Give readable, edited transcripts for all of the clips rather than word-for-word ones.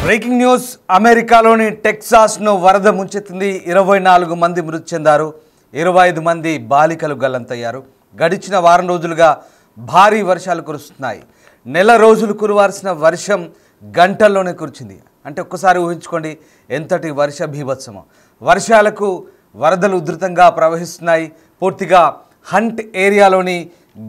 Breaking news అమెరికాలోని టెక్సాస్ను వరద ముంచెత్తింది 24 మంది మృతి చెందారు 25 మంది బాలికలు గల్లంతయ్యారు గడిచిన వారం రోజులుగా భారీ వర్షాలు కురుస్తున్నాయి నెల రోజులు కురవాల్సిన వర్షం గంటల్లోనే కురిచింది అంటే ఒక్కసారి ఊహించుకోండి ఎంతటి వర్ష బీభత్సమో వర్షాలకు వరదలు ఉధృతంగా ప్రవహిస్తున్నాయి పూర్తిగా హంట్ ఏరియాలోని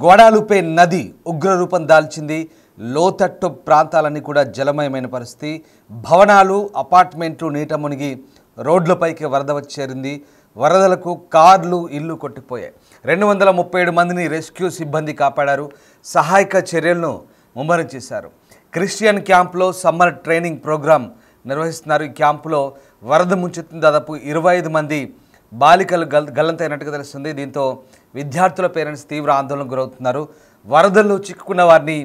గ్వాడాలుపే నది ఉగ్రరూపం దాల్చింది లోతట్టు ప్రాంతాలన్నీ కూడా జలమయమైన పరిస్థితి భవనాలు అపార్ట్మెంట్లు నీట మునిగి రోడ్లపైకి వరద వచ్చేరింది వరదలకు కార్లు ఇల్లు కొట్టిపోయాయి 237 మందిని రెస్క్యూ సిబ్బంది కాపాడారు సహాయక చర్యలను ముమ్మరం చేశారు క్రిస్టియన్ క్యాంప్లో సమ్మర్ ట్రైనింగ్ ప్రోగ్రాం నిర్వహిస్తున్నారు ఈ క్యాంపులో వరద ముంచెత్తిన దాదాపు 25 మంది బాలికలు గల్లంతైనట్టుగా తెలుస్తుంది దీంతో విద్యార్థుల పేరెంట్స్ తీవ్ర ఆందోళనకు గురవుతున్నారు వరదల్లో చిక్కుకున్న వారిని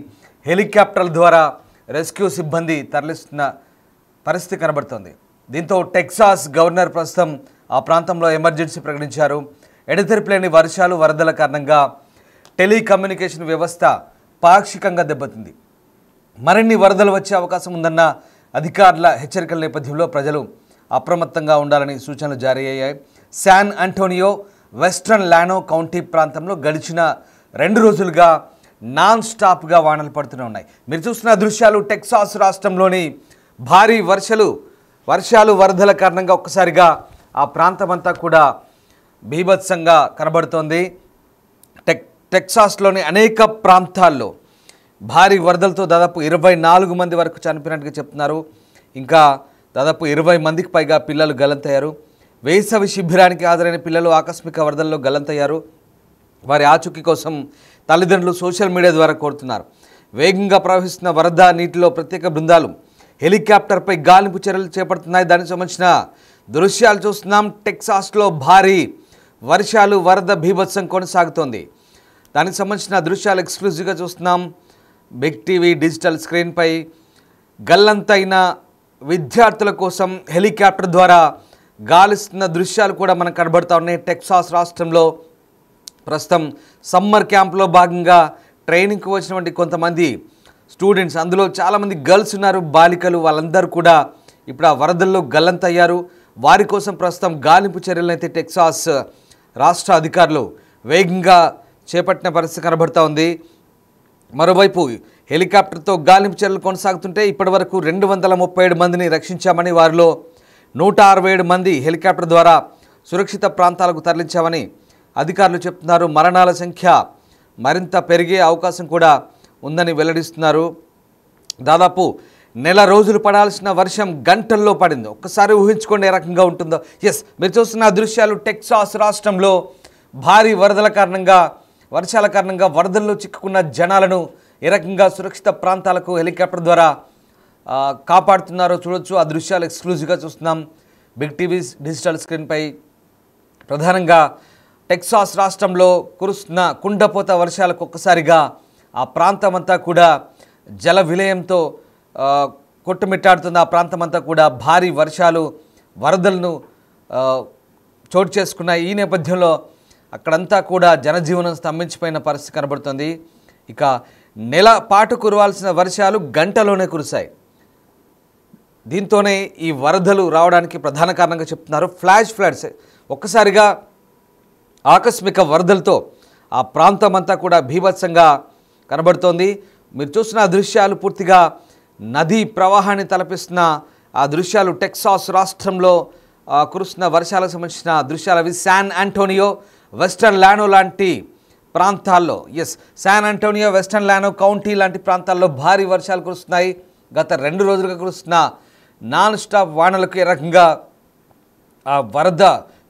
హెలికాప్టర్ల ద్వారా రెస్క్యూ సిబ్బంది తరలిస్తున్న పరిస్థితి కనబడుతోంది దీంతో టెక్సాస్ గవర్నర్ ప్రస్తుతం ఆ ప్రాంతంలో ఎమర్జెన్సీ ప్రకటించారు ఎడతెరిపిలేని వర్షాలు వరదల కారణంగా టెలికమ్యూనికేషన్ వ్యవస్థ పాక్షికంగా దెబ్బతింది మరిన్ని వరదలు వచ్చే అవకాశం ఉందన్న అధికారుల హెచ్చరికల నేపథ్యంలో ప్రజలు అప్రమత్తంగా ఉండాలని సూచనలు జారీ అయ్యాయి శాన్ అంటోనియో వెస్ట్రన్ లానో కౌంటీ ప్రాంతంలో గడిచిన 2 రోజులుగా నాన్ స్టాప్గా వానలు పడుతూనే ఉన్నాయి మీరు చూస్తున్న దృశ్యాలు టెక్సాస్ రాష్ట్రంలోని భారీ వర్షాలు వరదల కారణంగా ఒక్కసారిగా ఆ ప్రాంతమంతా కూడా బీభత్సంగా కనబడుతోంది టెక్సాస్లోని అనేక ప్రాంతాల్లో భారీ వరదలతో దాదాపు 24 మంది వరకు చనిపోయినట్టుగా చెప్తున్నారు ఇంకా దాదాపు 20 మందికి పైగా పిల్లలు గల్లంతయ్యారు వేసవి శిబిరానికి హాజరైన పిల్లలు ఆకస్మిక వరదల్లో గల్లంతయ్యారు వారి ఆచూకీ కోసం తల్లిదండ్రులు సోషల్ మీడియా ద్వారా కోరుతున్నారు వేగంగా ప్రవహిస్తున్న వరద నీటిలో ప్రత్యేక బృందాలు హెలికాప్టర్పై గాలింపు చర్యలు చేపడుతున్నాయి దానికి సంబంధించిన దృశ్యాలు చూస్తున్నాం టెక్సాస్లో భారీ వర్షాలు వరద బీభత్సం కొనసాగుతోంది దానికి సంబంధించిన దృశ్యాలు ఎక్స్క్లూజివ్గా చూస్తున్నాం బిగ్ టీవీ డిజిటల్ స్క్రీన్పై గల్లంతైన విద్యార్థుల కోసం హెలికాప్టర్ ద్వారా గాలిస్తున్న దృశ్యాలు కూడా మనకు కనబడుతూ ఉన్నాయి టెక్సాస్ రాష్ట్రంలో ప్రస్తుతం సమ్మర్ క్యాంప్లో భాగంగా ట్రైనింగ్కి వచ్చినటువంటి కొంతమంది స్టూడెంట్స్ అందులో చాలామంది గర్ల్స్ ఉన్నారు బాలికలు వాళ్ళందరూ కూడా ఇప్పుడు ఆ వరదల్లో గల్లంతయ్యారు వారి కోసం ప్రస్తుతం గాలింపు చర్యలను అయితే టెక్సాస్ రాష్ట్ర అధికారులు వేగంగా చేపట్టిన పరిస్థితి కనబడుతూ ఉంది మరోవైపు హెలికాప్టర్తో గాలింపు చర్యలు కొనసాగుతుంటే ఇప్పటివరకు 237 మందిని రక్షించామని వారిలో 167 మంది హెలికాప్టర్ ద్వారా సురక్షిత ప్రాంతాలకు తరలించామని అధికారులు చెప్తున్నారు మరణాల సంఖ్య మరింత పెరిగే అవకాశం కూడా ఉందని వెల్లడిస్తున్నారు దాదాపు నెల రోజులు పడాల్సిన వర్షం గంటల్లో పడింది ఒక్కసారి ఊహించుకోండి ఏ రకంగా ఉంటుందో మీరు చూస్తున్న దృశ్యాలు టెక్సాస్ రాష్ట్రంలో భారీ వర్షాల కారణంగా వరదల్లో చిక్కుకున్న జనాలను ఏ రకంగా సురక్షిత ప్రాంతాలకు హెలికాప్టర్ ద్వారా కాపాడుతున్నారో చూడొచ్చు ఆ దృశ్యాలు ఎక్స్క్లూజివ్గా చూస్తున్నాం బిగ్ టీవీ డిజిటల్ స్క్రీన్పై ప్రధానంగా టెక్సాస్ రాష్ట్రంలో కురుస్తున్న కుండపోత వర్షాలకు ఒక్కసారిగా ఆ ప్రాంతమంతా కూడా జల విలయంతో కొట్టుమిట్టాడుతున్న ఆ ప్రాంతమంతా కూడా భారీ వర్షాలు వరదలను చోటు చేసుకున్న ఈ నేపథ్యంలో అక్కడంతా కూడా జనజీవనం స్తంభించిపోయిన పరిస్థితి కనబడుతుంది ఇక నెల పాటు కురవాల్సిన వర్షాలు గంటలోనే కురిశాయి దీంతోనే ఈ వరదలు రావడానికి ప్రధాన కారణంగా చెప్తున్నారు ఫ్లడ్స్ ఒక్కసారిగా ఆకస్మిక వరదలతో ఆ ప్రాంతమంతా కూడా బీభత్సంగా కనబడుతోంది మీరు చూస్తున్న దృశ్యాలు పూర్తిగా నదీ ప్రవాహాన్ని తలపిస్తున్న ఆ దృశ్యాలు టెక్సాస్ రాష్ట్రంలో కురుస్తున్న వర్షాలకు సంబంధించిన దృశ్యాలు అవి శాన్ అంటోనియో వెస్టర్న్ లానో లాంటి ప్రాంతాల్లో శాన్ అంటోనియో వెస్టర్న్ లానో కౌంటీ లాంటి ప్రాంతాల్లో భారీ వర్షాలు కురుస్తున్నాయి గత 2 రోజులుగా కురుస్తున్న నాన్ స్టాప్ వానలకు ఏ రకంగా ఆ వరద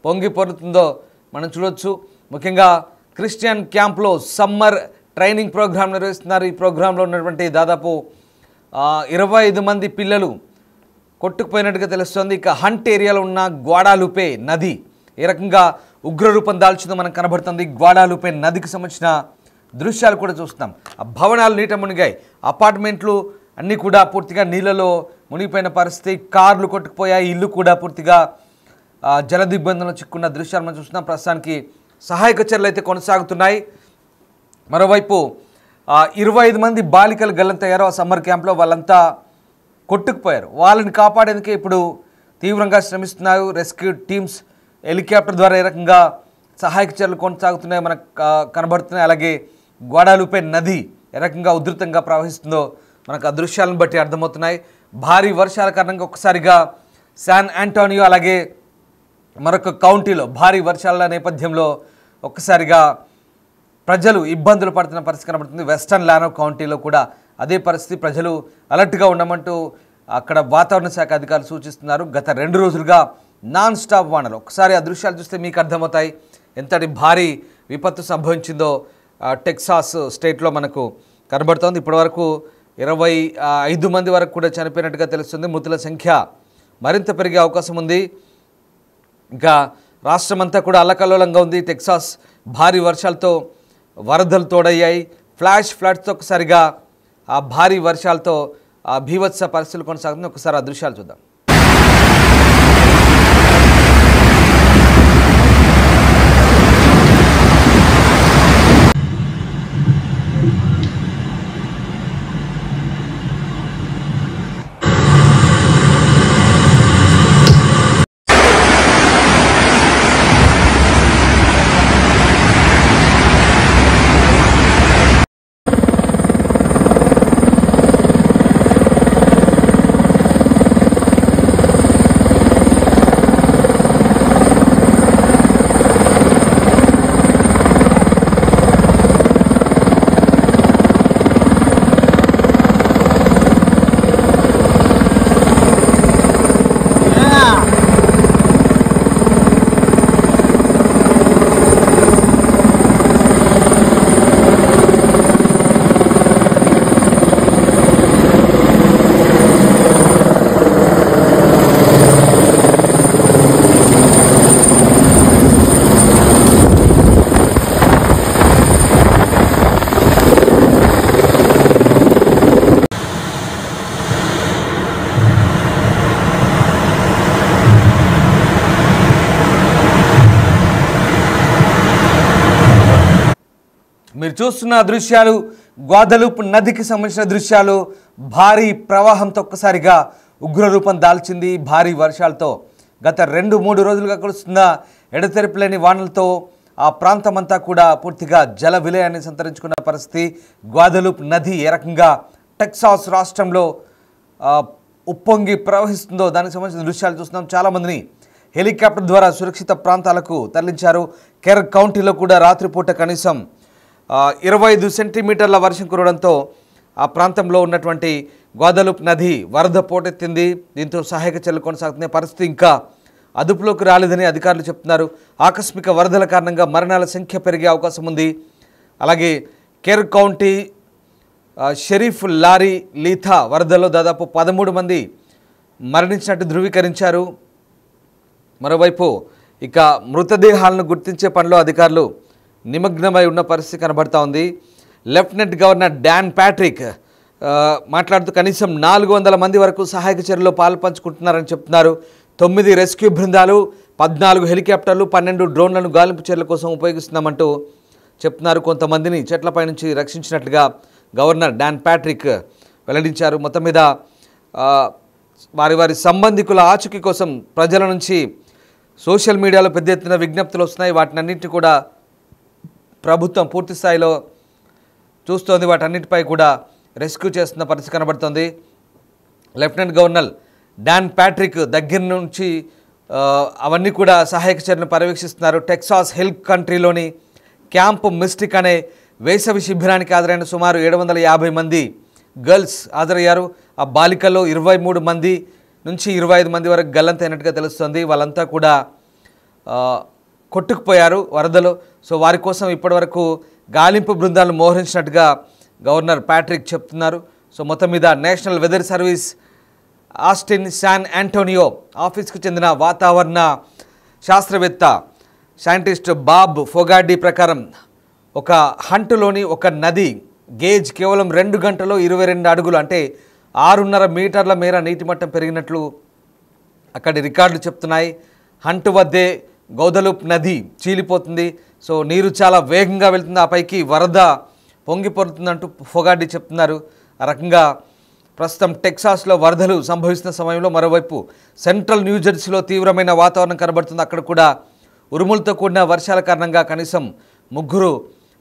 పొంగి పొరుతుందో మనం చూడొచ్చు ముఖ్యంగా క్రిస్టియన్ క్యాంప్లో సమ్మర్ ట్రైనింగ్ ప్రోగ్రాం నిర్వహిస్తున్నారు ఈ ప్రోగ్రాంలో ఉన్నటువంటి దాదాపు 25 మంది పిల్లలు కొట్టుకుపోయినట్టుగా తెలుస్తోంది ఇక హంట్ ఏరియాలో ఉన్న గ్వాడాలుపే నది ఏ రకంగా ఉగ్రరూపం దాల్చిందో మనకు కనబడుతుంది గ్వాడాలుపే నదికి సంబంధించిన దృశ్యాలు కూడా చూస్తున్నాం ఆ భవనాలు నీట మునిగాయి అపార్ట్మెంట్లు అన్నీ కూడా పూర్తిగా నీళ్ళలో మునిగిపోయిన పరిస్థితి కార్లు కొట్టుకుపోయాయి ఇల్లు కూడా పూర్తిగా జల దిగ్బంధంలో చిక్కున్న దృశ్యాలు మనం చూస్తున్నాం ప్రస్తుతానికి సహాయక చర్యలు అయితే కొనసాగుతున్నాయి మరోవైపు 25 మంది బాలికలు గల్లంతయ్యారు ఆ సమ్మర్ క్యాంప్లో వాళ్ళంతా కొట్టుకుపోయారు. వాళ్ళని కాపాడేందుకే ఇప్పుడు తీవ్రంగా శ్రమిస్తున్నారు. రెస్క్యూ టీమ్స్ హెలికాప్టర్ ద్వారా ఏ రకంగా సహాయక చర్యలు కొనసాగుతున్నాయో మనకు కనబడుతున్నాయి. అలాగే గ్వాడాలుపే నది ఏ రకంగా ఉధృతంగా ప్రవహిస్తుందో మనకు ఆ దృశ్యాలను బట్టి అర్థమవుతున్నాయి. భారీ వర్షాల కారణంగా ఒక్కసారిగా శాన్ ఆంటోనియో అలాగే మరొక కౌంటీలో భారీ వర్షాల నేపథ్యంలో ఒక్కసారిగా ప్రజలు ఇబ్బందులు పడుతున్న పరిస్థితి కనబడుతుంది. వెస్టర్న్ లానో కౌంటీలో కూడా అదే పరిస్థితి. ప్రజలు అలర్ట్గా ఉండమంటూ అక్కడ వాతావరణ శాఖ అధికారులు సూచిస్తున్నారు. గత 2 రోజులుగా నాన్ స్టాప్ వానలు. ఒకసారి ఆ దృశ్యాలు చూస్తే మీకు అర్థమవుతాయి ఎంతటి భారీ విపత్తు సంభవించిందో టెక్సాస్ స్టేట్లో మనకు కనబడుతోంది. ఇప్పటివరకు 25 మంది వరకు కూడా చనిపోయినట్టుగా తెలుస్తుంది. మృతుల సంఖ్య మరింత పెరిగే అవకాశం ఉంది. ఇంకా రాష్ట్రమంతా కూడా అల్లకల్లోలంగా ఉంది. టెక్సాస్ భారీ వర్షాలతో వరదలు తోడయ్యాయి. ఫ్లాష్ ఫ్లడ్స్తో ఒకసారిగా ఆ భారీ వర్షాలతో ఆ భీవత్స పరిస్థితులు కొనసాగుతుంది. ఒకసారి ఆ దృశ్యాలు చూద్దాం. మీరు చూస్తున్న దృశ్యాలు గ్వాదలుప్ నదికి సంబంధించిన దృశ్యాలు. భారీ ప్రవాహంతో ఒక్కసారిగా ఉగ్రరూపం దాల్చింది. భారీ వర్షాలతో గత 2-3 రోజులుగా కురుస్తున్న ఎడతెరిపిలేని వానలతో ఆ ప్రాంతమంతా కూడా పూర్తిగా జల విలయాన్ని సంతరించుకున్న పరిస్థితి. గ్వాదలుప్ నది ఏ రకంగా టెక్సాస్ రాష్ట్రంలో ఉప్పొంగి ప్రవహిస్తుందో దానికి సంబంధించిన దృశ్యాలు చూస్తున్నాం. చాలామందిని హెలికాప్టర్ ద్వారా సురక్షిత ప్రాంతాలకు తరలించారు. కెర్ కౌంటీలో కూడా రాత్రిపూట కనీసం 25 సెంటీమీటర్ల వర్షం కురవడంతో ఆ ప్రాంతంలో ఉన్నటువంటి గ్వాదలుప్ నది వరద పోటెత్తింది. దీంతో సహాయక చర్యలు కొనసాగుతున్న పరిస్థితి ఇంకా అదుపులోకి రాలేదని అధికారులు చెప్తున్నారు. ఆకస్మిక వరదల కారణంగా మరణాల సంఖ్య పెరిగే అవకాశం ఉంది. అలాగే కెర్ కౌంటీ షరీఫ్ లారీ లీథా వరదల్లో దాదాపు 13 మంది మరణించినట్టు ధృవీకరించారు. మరోవైపు ఇక మృతదేహాలను గుర్తించే పనిలో అధికారులు నిమగ్నమై ఉన్న పరిస్థితి కనబడతా ఉంది. లెఫ్టినెంట్ గవర్నర్ డాన్ ప్యాట్రిక్ మాట్లాడుతూ కనీసం 400 మంది వరకు సహాయక చర్యల్లో పాల్పంచుకుంటున్నారని చెప్తున్నారు. 9 రెస్క్యూ బృందాలు, 14 హెలికాప్టర్లు, 12 డ్రోన్లను గాలింపు చర్యల కోసం ఉపయోగిస్తున్నామంటూ చెప్తున్నారు. కొంతమందిని చెట్లపై నుంచి రక్షించినట్లుగా గవర్నర్ డాన్ ప్యాట్రిక్ వెల్లడించారు. మొత్తం మీద వారి సంబంధికుల ఆచూకీ కోసం ప్రజల నుంచి సోషల్ మీడియాలో పెద్ద ఎత్తున విజ్ఞప్తులు వస్తున్నాయి. వాటినన్నింటినీ కూడా ప్రభుత్వం పూర్తి స్థాయిలో చూస్తోంది. వాటన్నిటిపై కూడా రెస్క్యూ చేస్తున్న పరిస్థితి కనబడుతోంది. లెఫ్టినెంట్ గవర్నర్ డాన్ ప్యాట్రిక్ దగ్గర నుంచి అవన్నీ కూడా సహాయక చర్యలను పర్యవేక్షిస్తున్నారు. టెక్సాస్ హిల్ కంట్రీలోని క్యాంప్ మిస్టిక్ అనే వేసవి శిబిరానికి హాజరైన సుమారు 750 మంది గర్ల్స్ హాజరయ్యారు. ఆ బాలికల్లో 23 మంది నుంచి 25 మంది వరకు గల్లంతైనట్టుగా తెలుస్తోంది. వాళ్ళంతా కూడా కొట్టుకుపోయారు వరదలో. సో వారి కోసం ఇప్పటివరకు గాలింపు బృందాలను మోహరించినట్టుగా గవర్నర్ ప్యాట్రిక్ చెప్తున్నారు. సో మొత్తం మీద national weather service Austin San Antonio ఆఫీస్కు చెందిన వాతావరణ శాస్త్రవేత్త సైంటిస్ట్ బాబ్ ఫోగార్డీ ప్రకారం ఒక హంటులోని ఒక నది గేజ్ కేవలం 2 గంటల్లో 22 అడుగులు అంటే 6.5 మీటర్ల మేర నీటి మట్టం పెరిగినట్లు అక్కడి రికార్డులు చెప్తున్నాయి. హంటు వద్దే గౌదలుప్ నది చీలిపోతుంది. సో నీరు చాలా వేగంగా వెళ్తుంది. ఆ పైకి వరద పొంగిపోతుందంటూ ఫోగార్డీ చెప్తున్నారు. ఆ రకంగా ప్రస్తుతం టెక్సాస్లో వరదలు సంభవిస్తున్న సమయంలో మరోవైపు సెంట్రల్ న్యూజెర్సీలో తీవ్రమైన వాతావరణం కనబడుతుంది. అక్కడ కూడా ఉరుములతో కూడిన వర్షాల కారణంగా కనీసం 3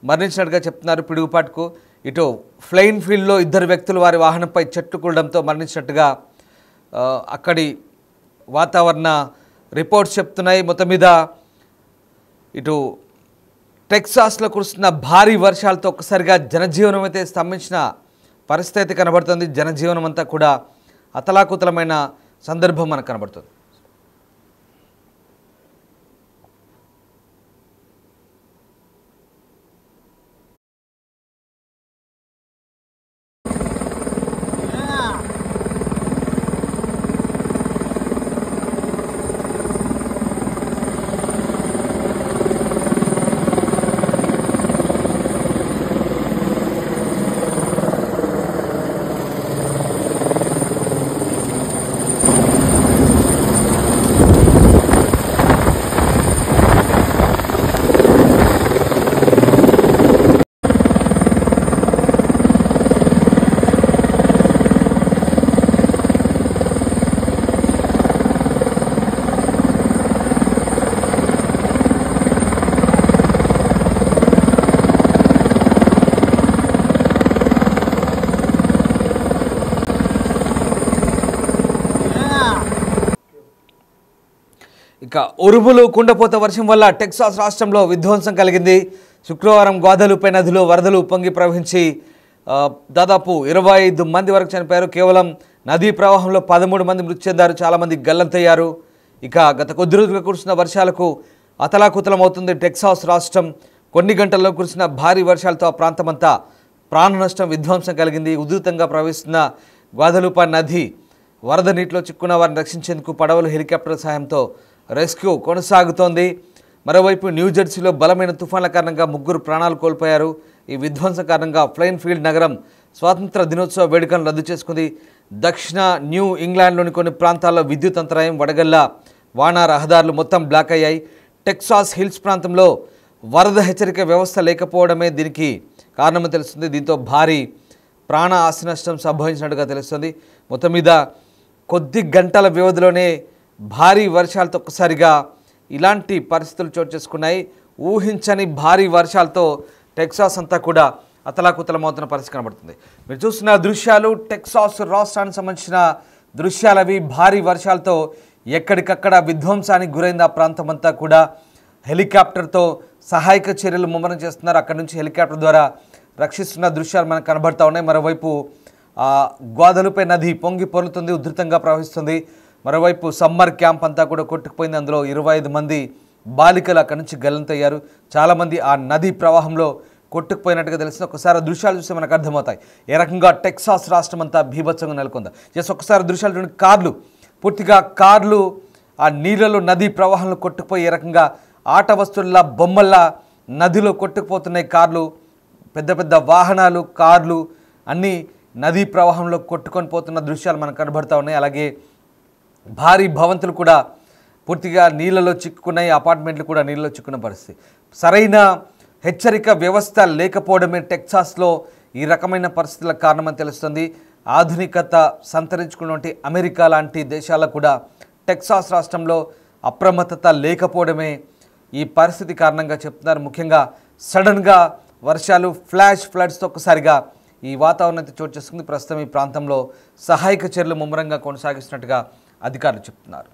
మరణించినట్టుగా చెప్తున్నారు. పిడుగుపాటుకు ఇటు ఫ్లైన్ ఫీల్డ్లో 2 వ్యక్తులు వారి వాహనంపై చెట్టు కూలడంతో మరణించినట్టుగా అక్కడి వాతావరణ రిపోర్ట్స్ చెప్తున్నాయి. మొత్తం మీద ఇటు టెక్సాస్లో కురుస్తున్న భారీ వర్షాలతో ఒక్కసారిగా జనజీవనం అయితే స్తంభించిన పరిస్థితి అయితే కనబడుతుంది. జనజీవనం అంతా కూడా అతలాకుతలమైన సందర్భం మనకు కనబడుతుంది. ఇక ఉరుములు కుండపోత వర్షం వల్ల టెక్సాస్ రాష్ట్రంలో విధ్వంసం కలిగింది. శుక్రవారం గ్వాదలుపే నదిలో వరదలు ఉప్పొంగి ప్రవహించి దాదాపు 25 మంది వరకు చనిపోయారు. కేవలం నదీ ప్రవాహంలో 13 మంది మృతి చెందారు. చాలామంది గల్లంతయ్యారు. ఇక గత కొద్ది రోజులుగా కురిసిన వర్షాలకు అతలాకుతలం అవుతుంది టెక్సాస్ రాష్ట్రం. కొన్ని గంటల్లో కురిసిన భారీ వర్షాలతో ఆ ప్రాంతమంతా ప్రాణ నష్టం విధ్వంసం కలిగింది. ఉధృతంగా ప్రవహిస్తున్న గ్వాదలుపే నది వరద నీటిలో చిక్కున్న వారిని రక్షించేందుకు పడవలు హెలికాప్టర్ సహాయంతో రెస్క్యూ కొనసాగుతోంది. మరోవైపు న్యూజెర్సీలో బలమైన తుఫాన్ల కారణంగా 3 ప్రాణాలు కోల్పోయారు. ఈ విధ్వంసం కారణంగా ఫ్లైన్ ఫీల్డ్ నగరం స్వాతంత్ర దినోత్సవ వేడుకలను రద్దు చేసుకుంది. దక్షిణ న్యూ ఇంగ్లాండ్లోని కొన్ని ప్రాంతాల్లో విద్యుత్ అంతరాయం, వడగళ్ల వాన, రహదారులు మొత్తం బ్లాక్ అయ్యాయి. టెక్సాస్ హిల్స్ ప్రాంతంలో వరద హెచ్చరిక వ్యవస్థ లేకపోవడమే దీనికి కారణమని తెలుస్తుంది. దీంతో భారీ ప్రాణ ఆస్తి నష్టం సంభవించినట్టుగా తెలుస్తుంది. మొత్తం మీద కొద్ది గంటల వ్యవధిలోనే భారీ వర్షాలతో ఒక్కసారిగా ఇలాంటి పరిస్థితులు చోటు చేసుకున్నాయి. ఊహించని భారీ వర్షాలతో టెక్సాస్ అంతా కూడా అతలాకుతలమవుతున్న పరిస్థితి కనబడుతుంది. మీరు చూస్తున్న దృశ్యాలు టెక్సాస్ రాష్ట్రానికి సంబంధించిన దృశ్యాలవి. భారీ వర్షాలతో ఎక్కడికక్కడ విధ్వంసానికి గురైంది ఆ ప్రాంతం అంతా కూడా. హెలికాప్టర్తో సహాయక చర్యలు ముమ్మరం చేస్తున్నారు. అక్కడి నుంచి హెలికాప్టర్ ద్వారా రక్షిస్తున్న దృశ్యాలు మనకు కనబడుతూ ఉన్నాయి. మరోవైపు గ్వాదలుపే నది పొంగి పొర్లుతుంది, ఉధృతంగా ప్రవహిస్తుంది. మరోవైపు సమ్మర్ క్యాంప్ అంతా కూడా కొట్టుకుపోయింది. అందులో 25 మంది బాలికలు అక్కడి నుంచి గల్లంతయ్యారు. చాలామంది ఆ నది ప్రవాహంలో కొట్టుకుపోయినట్టుగా తెలిసింది. ఒకసారి దృశ్యాలు చూస్తే మనకు అర్థమవుతాయి ఏ రకంగా టెక్సాస్ రాష్ట్రం అంతా బీభత్సంగా నెలకొందా. ఒకసారి దృశ్యాలు చూడండి. పూర్తిగా కార్లు ఆ నీళ్ళలో నదీ ప్రవాహంలో కొట్టుకుపోయి ఏ రకంగా ఆట వస్తువుల్లా బొమ్మల్లా నదిలో కొట్టుకుపోతున్నాయి కార్లు. పెద్ద పెద్ద వాహనాలు, కార్లు అన్నీ నదీ ప్రవాహంలో కొట్టుకొని పోతున్న దృశ్యాలు మనకు కనబడుతూ ఉన్నాయి. అలాగే భారీ భవంతులు కూడా పూర్తిగా నీళ్ళలో చిక్కుకున్నాయి. అపార్ట్మెంట్లు కూడా నీళ్ళలో చిక్కున్న పరిస్థితి. సరైన హెచ్చరిక వ్యవస్థ లేకపోవడమే టెక్సాస్లో ఈ రకమైన పరిస్థితులకు కారణమని తెలుస్తుంది. ఆధునికత సంతరించుకున్నటువంటి అమెరికా లాంటి దేశాలకు కూడా టెక్సాస్ రాష్ట్రంలో అప్రమత్తత లేకపోవడమే ఈ పరిస్థితి కారణంగా చెప్తున్నారు. ముఖ్యంగా సడన్గా వర్షాలు, ఫ్లాష్ ఫ్లడ్స్తో ఒక్కసారిగా ఈ వాతావరణం అయితే చోటు చేసుకుంది. ప్రస్తుతం ఈ ప్రాంతంలో సహాయక చర్యలు ముమ్మరంగా కొనసాగిస్తున్నట్టుగా అధికారులు చెప్తున్నారు.